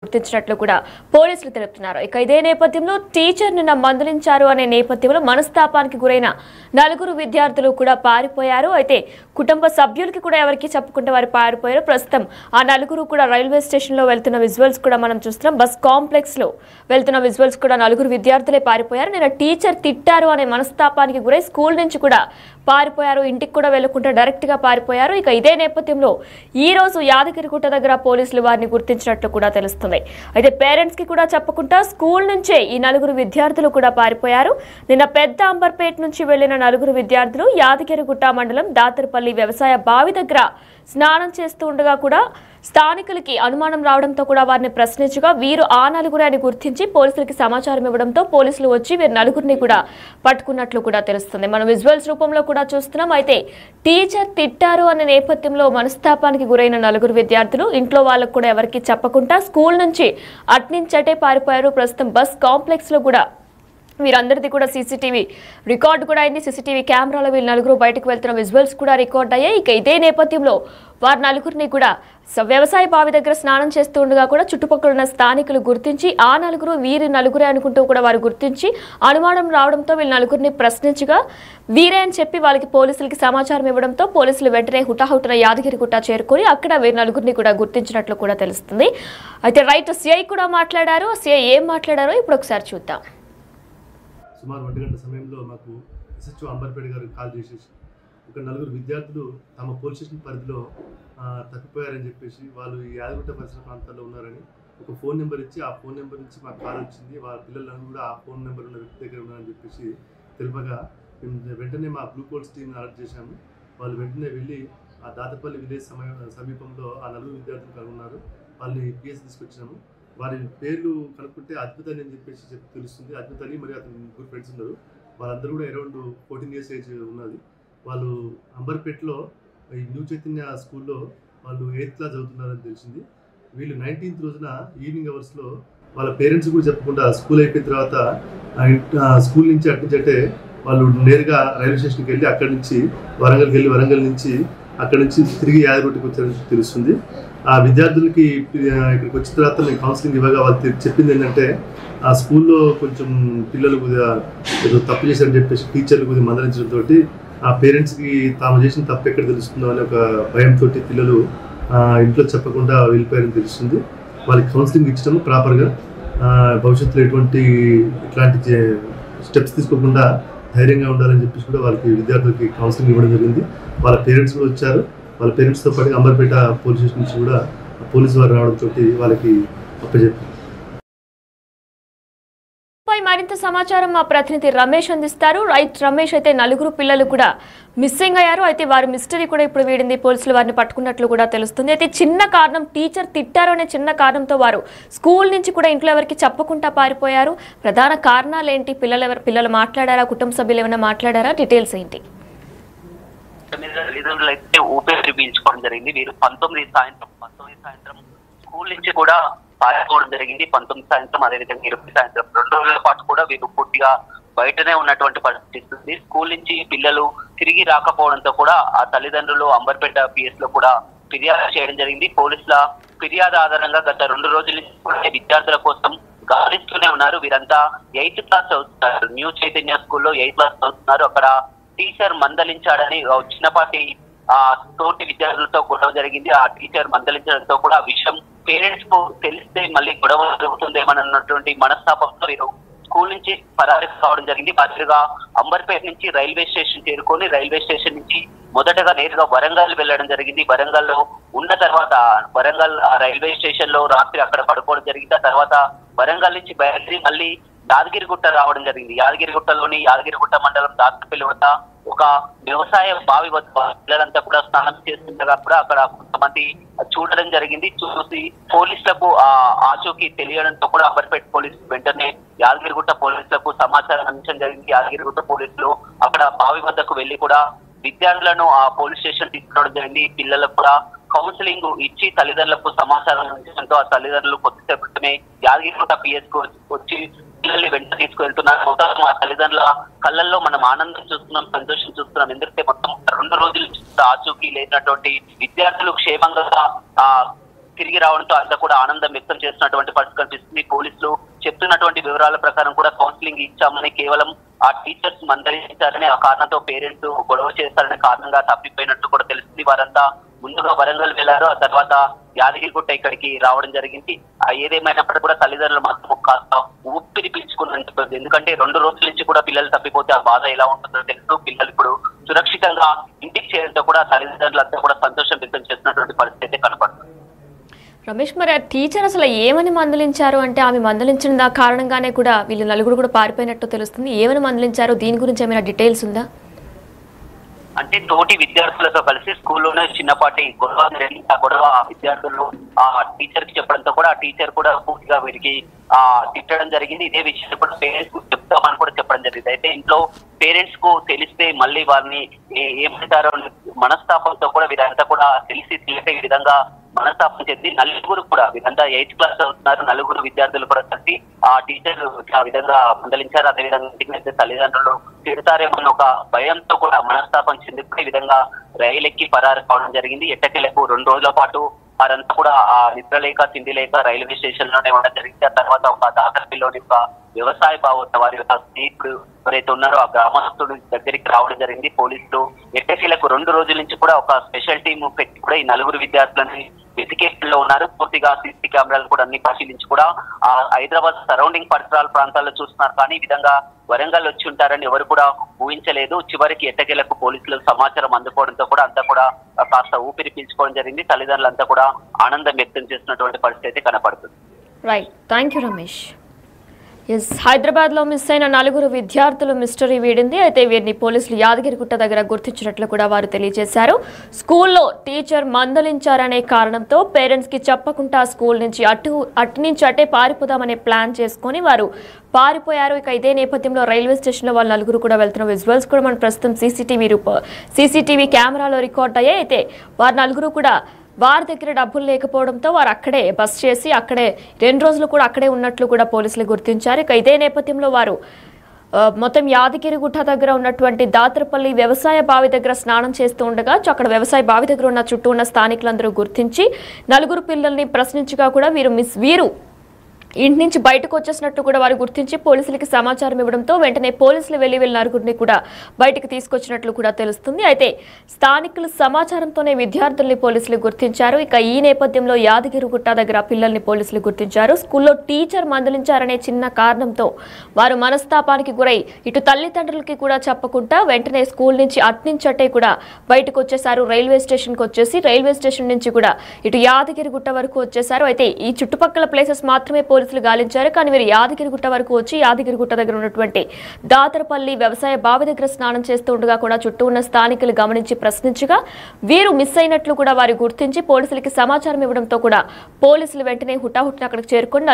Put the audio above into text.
గుర్తించినట్లు కూడా పోలీసులు తెలుపుతున్నారు. ఇక ఇదే నేపథ్యంలో టీచర్ నిన్న మందలించారు అనే నేపథ్యంలో మనస్తాపానికి గురైన నలుగురు విద్యార్థులు కూడా పారిపోయారు. అయితే కుటుంబ సభ్యులకి కూడా ఎవరికి చెప్పకుండా వారు పారిపోయారు. ప్రస్తుతం ఆ నలుగురు కూడా రైల్వే స్టేషన్ లో వెళ్తున్న విజువల్స్ కూడా మనం చూస్తున్నాం. బస్ కాంప్లెక్స్ లో వెళ్తున్న విజువల్స్ కూడా నలుగురు విద్యార్థులే పారిపోయారు. నిన్న టీచర్ తిట్టారు అనే మనస్తాపానికి గురై స్కూల్ నుంచి కూడా పారిపోయారు. ఇంటికి కూడా వెళ్లకుండా డైరెక్ట్ గా పారిపోయారు. ఇక ఇదే నేపథ్యంలో ఈ రోజు యాదగిరిగుట్ట దగ్గర పోలీసులు వారిని గుర్తించినట్లు కూడా తెలుస్తుంది. అయితే పేరెంట్స్ కి కూడా చెప్పకుండా స్కూల్ నుంచే ఈ నలుగురు విద్యార్థులు కూడా పారిపోయారు. నిన్న పెద్ద అంబర్పేట నుంచి వెళ్లిన నలుగురు విద్యార్థులు యాదగిరిగుట్ట మండలం దాతరపల్లి వ్యవసాయ బావి దగ్గర స్నానం చేస్తూ ఉండగా కూడా స్థానికులకి అనుమానం రావడంతో కూడా వారిని ప్రశ్నించగా వీరు ఆ నలుగురు అని గుర్తించి పోలీసులకి సమాచారం ఇవ్వడంతో పోలీసులు వచ్చి వీరు నలుగురిని కూడా పట్టుకున్నట్లు కూడా తెలుస్తుంది. మనం విజువల్స్ రూపంలో కూడా చూస్తున్నాం. అయితే టీచర్ తిట్టారు అనే నేపథ్యంలో మనస్తాపానికి గురైన నలుగురు విద్యార్థులు ఇంట్లో వాళ్ళకు కూడా ఎవరికి చెప్పకుండా స్కూల్ నుంచి అట్నుంచటే పారిపోయారు. ప్రస్తుతం బస్ కాంప్లెక్స్ లో కూడా వీరందరిది కూడా సీసీటీవీ రికార్డు కూడా అయింది. సీసీటీవీ కెమెరాలో వీళ్ళు నలుగురు బయటకు వెళ్తున్న విజువల్స్ కూడా రికార్డ్ అయ్యాయి. ఇక ఇదే నేపథ్యంలో వారి నలుగురిని కూడా వ్యవసాయ బావి దగ్గర స్నానం చేస్తూ ఉండగా కూడా చుట్టుపక్కల ఉన్న స్థానికులు గుర్తించి ఆ నలుగురు వీరి నలుగురే అనుకుంటూ కూడా వారు గుర్తించి అనుమానం రావడంతో వీళ్ళ నలుగురిని ప్రశ్నించగా వీరే అని చెప్పి వాళ్ళకి పోలీసులకి సమాచారం ఇవ్వడంతో పోలీసులు వెంటనే హుటాహుటిన యాదగిరిగుట్ట చేరుకొని అక్కడ వీరి నలుగురిని కూడా గుర్తించినట్లు కూడా తెలుస్తుంది. అయితే రైట్ సిఐ కూడా మాట్లాడారు. సిఐ ఏం మాట్లాడారో ఇప్పుడు ఒకసారి చూద్దాం. సుమారు 1 గంట సమయంలో మాకు ఎస్హెచ్ఓ అంబర్పేట గారు కాల్ చేసేసి ఒక నలుగురు విద్యార్థులు తమ పోలీస్ స్టేషన్ పరిధిలో తప్పిపోయారని చెప్పేసి వాళ్ళు ఈ యాదగిరిగుట్ట పరిసర ప్రాంతాల్లో ఉన్నారని ఒక ఫోన్ నెంబర్ ఇచ్చి ఆ ఫోన్ నెంబర్ నుంచి మాకు కాల్ వచ్చింది. వాళ్ళ పిల్లలను కూడా ఆ ఫోన్ నెంబర్ ఉన్న వ్యక్తి దగ్గర ఉన్నారని చెప్పేసి తెలుపగా మేము వెంటనే మా బ్లూ కోల్స్ టీమ్ని అలర్ట్ చేశాము. వాళ్ళు వెంటనే వెళ్ళి ఆ దాతపల్లి విలేజ్ సమీపంలో ఆ నలుగురు విద్యార్థులు కనుగొన్నారు. వాళ్ళని పిఎస్ తీసుకొచ్చినాము. వారి పేర్లు కనుక్కుంటే అద్భుత అని చెప్పేసి తెలుస్తుంది. అద్భుత అని మరి అతను ముగ్గురు ఫ్రెండ్స్ ఉన్నారు. వాళ్ళందరూ కూడా అరౌండ్ 14 years ఏజ్ ఉన్నది. వాళ్ళు అంబర్పేటలో ఈ న్యూ చైతన్య స్కూల్లో వాళ్ళు 8th క్లాస్ చదువుతున్నారని తెలిసింది. వీళ్ళు 19th రోజున ఈవినింగ్ అవర్స్లో వాళ్ళ పేరెంట్స్ కూడా చెప్పకుండా స్కూల్ అయిపోయిన తర్వాత స్కూల్ నుంచి అట్నుంచటే వాళ్ళు నేరుగా రైల్వే స్టేషన్కి వెళ్ళి అక్కడి నుంచి వరంగల్కి వెళ్ళి వరంగల్ నుంచి అక్కడి నుంచి తిరిగి యాదగిరిగుట్టకి వచ్చారని తెలుస్తుంది. ఆ విద్యార్థులకి ఇక్కడికి వచ్చిన తర్వాత నేను కౌన్సిలింగ్ ఇవ్వగా వాళ్ళు చెప్పింది ఏంటంటే ఆ స్కూల్లో కొంచెం పిల్లలు కొద్దిగా ఏదో తప్పు చేశారని చెప్పేసి టీచర్లు కొద్దిగా మందలించడంతో ఆ పేరెంట్స్కి తాము చేసిన తప్పు ఎక్కడ తెలుస్తుందో అనే ఒక భయంతో పిల్లలు ఇంట్లో చెప్పకుండా వెళ్ళిపోయారని తెలుస్తుంది. వాళ్ళకి కౌన్సిలింగ్ ఇచ్చడం ప్రాపర్గా భవిష్యత్తులో ఇట్లాంటి స్టెప్స్ తీసుకోకుండా ధైర్యంగా ఉండాలని చెప్పేసి కూడా వాళ్ళకి విద్యార్థులకి కౌన్సిలింగ్ ఇవ్వడం జరిగింది. వాళ్ళ పేరెంట్స్ కూడా వచ్చారు. వాళ్ళ పేరెంట్స్తో పాటు అంబర్పేట పోలీస్ స్టేషన్ నుంచి కూడా పోలీసు వారు రావడంతో వాళ్ళకి అప్పచెప్పారు. మరింత సమాచారం మా ప్రతినిధి రమేష్ అందిస్తారు. రైట్ రమేష్, అయితే నలుగురు పిల్లలు కూడా మిస్సింగ్ అయ్యారు. అయితే వారి మిస్టరీ కూడా ఇప్పుడు వీడింది. పోలీసులు వారిని పట్టుకున్నట్లు కూడా తెలుస్తుంది. అయితే చిన్న కారణం టీచర్ తిట్టారు అనే చిన్న కారణంతో వారు స్కూల్ నుంచి కూడా ఇంట్లో ఎవరికి చెప్పకుండా పారిపోయారు. ప్రధాన కారణాలు ఏంటి? పిల్లలు మాట్లాడారా? కుటుంబ సభ్యులు ఏమైనా మాట్లాడారా? డీటెయిల్స్ ఏంటి? తల్లిదండ్రులు అయితే ఊపిరి పీల్చుకోవడం జరిగింది. వీరు 19 సాయంత్రం స్కూల్ నుంచి కూడా పారిపోవడం జరిగింది. 19 సాయంత్రం, అదేవిధంగా 20 సాయంత్రం 2 రోజుల పాటు కూడా వీరు పూర్తిగా బయటనే ఉన్నటువంటి పరిస్థితి. స్కూల్ నుంచి పిల్లలు తిరిగి రాకపోవడంతో కూడా ఆ తల్లిదండ్రులు అంబర్పేట పిఎస్ లో కూడా ఫిర్యాదు చేయడం జరిగింది. పోలీసుల ఫిర్యాదు ఆధారంగా గత 2 రోజుల నుంచి కూడా విద్యార్థుల కోసం గాలిస్తూనే ఉన్నారు. వీరంతా 8th క్లాస్ చదువుతున్నారు. న్యూ చైతన్య స్కూల్లో 8th క్లాస్ చదువుతున్నారు. అక్కడ టీచర్ మందలించాడని చిన్నపాటి తోటి విద్యార్థులతో గొడవ జరిగింది. ఆ టీచర్ మందలించడంతో కూడా ఆ విషయం పేరెంట్స్ కు తెలిస్తే మళ్ళీ గొడవ జరుగుతుందేమన్నటువంటి మనస్తాపంతో వీరు స్కూల్ నుంచి పరారి కావడం జరిగింది. పరారిగా అంబర్పేట నుంచి రైల్వే స్టేషన్ చేరుకొని రైల్వే స్టేషన్ నుంచి మొదటగా నేరుగా వరంగల్ వెళ్ళడం జరిగింది. వరంగల్లో ఉన్న తర్వాత వరంగల్ రైల్వే స్టేషన్ లో రాత్రి అక్కడ పడుకోవడం జరిగింది. ఆ తర్వాత వరంగల్ నుంచి బయలుదేరి మళ్ళీ యాదగిరిగుట్ట రావడం జరిగింది. యాదగిరిగుట్టలోని యాదగిరిగుట్ట మండలం దాతరపల్లి వద్ద ఒక వ్యవసాయ బావి వద్ద పిల్లలంతా కూడా స్నానం చేస్తుండగా కూడా అక్కడ కొంతమంది చూడడం జరిగింది. చూసి పోలీసులకు ఆచూకీ తెలియడంతో కూడా అంబర్పేట పోలీసులు వెంటనే యాదగిరిగుట్ట పోలీసులకు సమాచారం అందించడం జరిగింది. యాదగిరిగుట్ట పోలీసులు అక్కడ బావి వద్దకు వెళ్లి కూడా విద్యార్థులను ఆ పోలీస్ స్టేషన్ తీసుకురావడం జరిగింది. పిల్లలకు కూడా కౌన్సిలింగ్ ఇచ్చి తల్లిదండ్రులకు సమాచారం అందించడంతో ఆ తల్లిదండ్రులు కొద్దిసేపు క్రితమే యాదగిరిగుట్ట పిఎస్ కు వచ్చి పిల్లల్ని వెంట తీసుకువెళ్తున్నారు. మొత్తం ఆ తల్లిదండ్రుల కళ్ళల్లో మనం ఆనందం చూస్తున్నాం, సంతోషం చూస్తున్నాం. ఎందుకంటే మొత్తం 2 రోజుల నుంచి ఆచూకీ లేనటువంటి విద్యార్థులు క్షేమంగా తిరిగి రావడంతో అంతా కూడా ఆనందం వ్యక్తం చేస్తున్నటువంటి పరిస్థితి కనిపిస్తుంది. పోలీసులు చెప్తున్నటువంటి వివరాల ప్రకారం కూడా కౌన్సిలింగ్ ఇచ్చామని, కేవలం ఆ టీచర్స్ మందలించారని, ఆ కారణంతో పేరెంట్స్ గొడవ చేస్తారనే కారణంగా తప్పిపోయినట్టు కూడా తెలుస్తుంది. వారంతా ముందుగా వరంగల్ వెళ్లారు, ఆ తర్వాత యాదగిరిగుట్ట ఇక్కడికి రావడం జరిగింది. ఏదేమైనప్పటికీ కూడా తల్లిదండ్రులు మాత్రం కాస్త ఊపిరి పీల్చుకున్నట్టు, ఎందుకంటే 2 రోజుల నుంచి కూడా పిల్లలు తప్పిపోతే ఆ బాధ ఎలా ఉంటుందో తెలుసు. పిల్లలు ఇప్పుడు సురక్షితంగా ఇంటికి చేయడంతో కూడా తల్లిదండ్రులంతా కూడా సంతోషం వ్యక్తం చేస్తున్నటువంటి పరిస్థితి అయితే కనపడుతుంది. రమేష్, మరి ఆ టీచర్ అసలు ఏమని మందలించారు అంటే, ఆమె మందలించిన కారణంగానే కూడా వీళ్ళు నలుగురు కూడా పారిపోయినట్టు తెలుస్తుంది. ఏమని మందలించారు, దీని గురించి ఏమైనా డీటెయిల్స్ ఉందా? అంటే తోటి విద్యార్థులతో కలిసి స్కూల్లోనే చిన్నపాటి గొడవ జరిగింది. ఆ గొడవ విద్యార్థులు ఆ టీచర్ కి చెప్పడంతో కూడా ఆ టీచర్ కూడా పూర్తిగా వీరికి తిట్టడం జరిగింది. ఇదే విషయం కూడా పేరెంట్స్ కు చెప్తామని కూడా చెప్పడం జరిగింది. అయితే ఇంట్లో పేరెంట్స్ కు తెలిస్తే మళ్ళీ వారిని ఏమంటారో మనస్తాపంతో కూడా వీరంతా కూడా తెలిసి తెలియక ఈ విధంగా మనస్తాపం చెంది నలుగురు కూడా, వీరంతా 8th క్లాస్ అవుతున్నారు, 4 విద్యార్థులు కూడా కలిసి ఆ టీచర్ ఆ విధంగా మందలించారు. అదేవిధంగా ఇంటికి వెళ్తే తల్లిదండ్రులు తిడతారేమన్న ఒక భయంతో కూడా మనస్తాపం చెంది ఈ విధంగా రైలు ఎక్కి పరారు కావడం జరిగింది. ఎట్టకేలకు 2 రోజుల పాటు వారంతా కూడా ఆ నిద్ర లేక తిండి లేక రైల్వే స్టేషన్ లోనే ఉండడం జరిగింది. ఆ తర్వాత ఒక దాసరపల్లిలోని ఒక వ్యవసాయ బావున్న వారి యొక్క స్నేహితుడు ఎవరైతే ఉన్నారో ఆ గ్రామస్తుడు దగ్గరికి రావడం జరిగింది. పోలీసులు ఎట్టకేలకు 2 రోజుల నుంచి కూడా ఒక స్పెషల్ టీం పెట్టి కూడా ఈ 4 విద్యార్థులని వెతికేలో ఉన్నారు. పూర్తిగా సీసీ కెమెరాలు కూడా అన్ని పరిశీలించి కూడా ఆ హైదరాబాద్ సరౌండింగ్ పరిసరాల ప్రాంతాల్లో చూస్తున్నారు. కానీ ఈ విధంగా వరంగల్ వచ్చి ఉంటారని ఎవరు కూడా ఊహించలేదు. చివరికి ఎట్టకేలకు పోలీసులకు సమాచారం అందుకోవడంతో కూడా అంతా కూడా కాస్త ఊపిరి పీల్చుకోవడం జరిగింది. తల్లిదండ్రులంతా కూడా ఆనందం వ్యక్తం చేస్తున్నటువంటి పరిస్థితి అయితే కనపడుతుంది. Right, thank you Ramesh. Yes, హైదరాబాద్లో మిస్ అయిన 4 విద్యార్థులు మిస్టరీ వీడింది. అయితే వీరిని పోలీసులు యాదగిరిగుట్ట దగ్గర గుర్తించినట్లు కూడా వారు తెలియజేశారు. స్కూల్లో టీచర్ మందలించారనే కారణంతో పేరెంట్స్కి చెప్పకుండా స్కూల్ నుంచి అటు నుంచి అటే పారిపోదామనే ప్లాన్ చేసుకొని వారు పారిపోయారు. ఇక ఇదే నేపథ్యంలో రైల్వే స్టేషన్లో వాళ్ళు 4 కూడా వెళ్తున్న విజువల్స్ కూడా మనం ప్రస్తుతం సీసీటీవీ కెమెరాలో రికార్డ్ అయ్యాయి. అయితే వారు 4 కూడా వారి దగ్గర డబ్బులు లేకపోవడంతో వారు అక్కడే బస్ చేసి అక్కడే 2 రోజులు కూడా అక్కడే ఉన్నట్లు కూడా పోలీసులు గుర్తించారు. ఇక ఇదే నేపథ్యంలో వారు మొత్తం యాదగిరిగుట్ట దగ్గర ఉన్నటువంటి దాతరపల్లి వ్యవసాయ బావి దగ్గర స్నానం చేస్తూ ఉండగా అక్కడ వ్యవసాయ బావి దగ్గర ఉన్న చుట్టూ ఉన్న స్థానికులందరూ గుర్తించి 4 పిల్లల్ని ప్రశ్నించగా కూడా వీరు ఇంటి నుంచి బయటకు వచ్చేసినట్టు కూడా వారు గుర్తించి పోలీసులకి సమాచారం ఇవ్వడంతో వెంటనే పోలీసులు వెళ్లి 4 కూడా బయటకు తీసుకొచ్చినట్లు కూడా తెలుస్తుంది. అయితే స్థానికుల సమాచారంతోనే విద్యార్థుల్ని పోలీసులు గుర్తించారు. ఇక ఈ నేపథ్యంలో యాదగిరిగుట్ట దగ్గర పిల్లల్ని పోలీసులు గుర్తించారు. స్కూల్లో టీచర్ మందలించారనే చిన్న కారణంతో వారు మనస్తాపానికి గురై ఇటు తల్లిదండ్రులకి కూడా చెప్పకుండా వెంటనే స్కూల్ నుంచి అట్టే కూడా బయటకు వచ్చేసారు. రైల్వే స్టేషన్కి వచ్చేసి రైల్వే స్టేషన్ నుంచి కూడా ఇటు యాదగిరిగుట్ట వరకు వచ్చేసారు. అయితే ఈ చుట్టుపక్కల ప్లేసెస్ మాత్రమే పోలీసులు గాలించారు. కానీ వీరు యాదగిరిగుట్ట వరకు వచ్చి యాదగిరిగుట్ట దగ్గర ఉన్నటువంటి దాతరపల్లి వ్యవసాయ బావి దగ్గర స్నానం చేస్తూ ఉండగా కూడా చుట్టూ ఉన్న స్థానికులు గమనించి ప్రశ్నించగా వీరు మిస్ అయినట్లు కూడా వారు గుర్తించి పోలీసులకి సమాచారం ఇవ్వడంతో కూడా పోలీసులు వెంటనే హుటాహుటిన అక్కడికి చేరుకొని